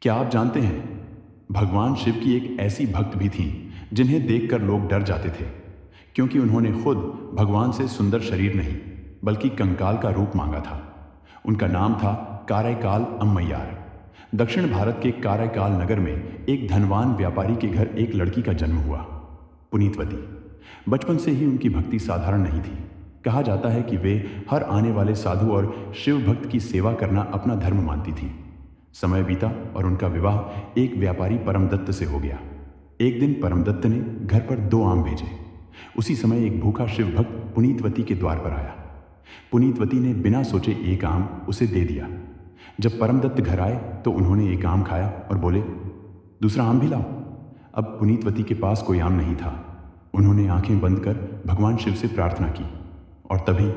क्या आप जानते हैं, भगवान शिव की एक ऐसी भक्त भी थी जिन्हें देखकर लोग डर जाते थे, क्योंकि उन्होंने खुद भगवान से सुंदर शरीर नहीं बल्कि कंकाल का रूप मांगा था। उनका नाम था कारायकाल अम्मैयार। दक्षिण भारत के कारायकाल नगर में एक धनवान व्यापारी के घर एक लड़की का जन्म हुआ, पुनीतवती। बचपन से ही उनकी भक्ति साधारण नहीं थी। कहा जाता है कि वे हर आने वाले साधु और शिव भक्त की सेवा करना अपना धर्म मानती थी। समय बीता और उनका विवाह एक व्यापारी परमदत्त से हो गया। एक दिन परमदत्त ने घर पर 2 आम भेजे। उसी समय एक भूखा शिव भक्त पुनीतवती के द्वार पर आया। पुनीतवती ने बिना सोचे एक आम उसे दे दिया। जब परमदत्त घर आए तो उन्होंने एक आम खाया और बोले, दूसरा आम भी लाओ। अब पुनीतवती के पास कोई आम नहीं था। उन्होंने आंखें बंद कर भगवान शिव से प्रार्थना की और तभी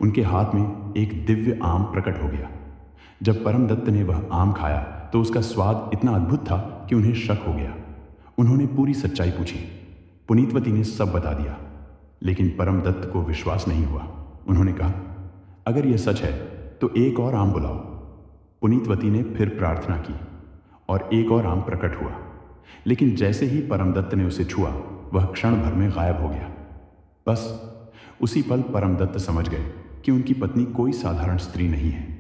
उनके हाथ में एक दिव्य आम प्रकट हो गया। जब परमदत्त ने वह आम खाया तो उसका स्वाद इतना अद्भुत था कि उन्हें शक हो गया। उन्होंने पूरी सच्चाई पूछी। पुनीतवती ने सब बता दिया, लेकिन परमदत्त को विश्वास नहीं हुआ। उन्होंने कहा, अगर यह सच है तो एक और आम बुलाओ। पुनीतवती ने फिर प्रार्थना की और एक और आम प्रकट हुआ, लेकिन जैसे ही परमदत्त ने उसे छुआ वह क्षण भर में गायब हो गया। बस उसी पल परमदत्त समझ गए कि उनकी पत्नी कोई साधारण स्त्री नहीं है।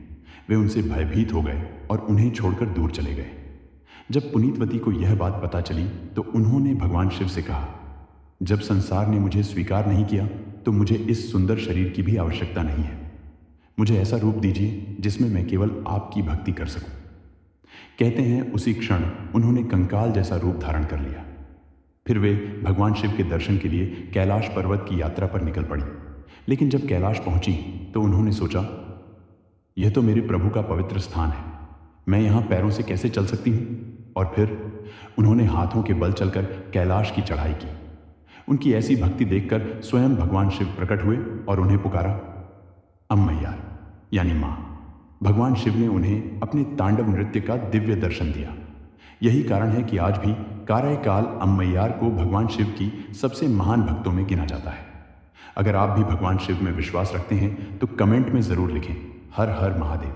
वे उनसे भयभीत हो गए और उन्हें छोड़कर दूर चले गए। जब पुनीतवती को यह बात पता चली तो उन्होंने भगवान शिव से कहा, जब संसार ने मुझे स्वीकार नहीं किया तो मुझे इस सुंदर शरीर की भी आवश्यकता नहीं है। मुझे ऐसा रूप दीजिए जिसमें मैं केवल आपकी भक्ति कर सकूं। कहते हैं उसी क्षण उन्होंने कंकाल जैसा रूप धारण कर लिया। फिर वे भगवान शिव के दर्शन के लिए कैलाश पर्वत की यात्रा पर निकल पड़ी। लेकिन जब कैलाश पहुंची तो उन्होंने सोचा, यह तो मेरे प्रभु का पवित्र स्थान है, मैं यहाँ पैरों से कैसे चल सकती हूँ। और फिर उन्होंने हाथों के बल चलकर कैलाश की चढ़ाई की। उनकी ऐसी भक्ति देखकर स्वयं भगवान शिव प्रकट हुए और उन्हें पुकारा, अम्मैयार यानी माँ। भगवान शिव ने उन्हें अपने तांडव नृत्य का दिव्य दर्शन दिया। यही कारण है कि आज भी कारायकाल अम्मैयार को भगवान शिव की सबसे महान भक्तों में गिना जाता है। अगर आप भी भगवान शिव में विश्वास रखते हैं तो कमेंट में ज़रूर लिखें, हर हर महादेव।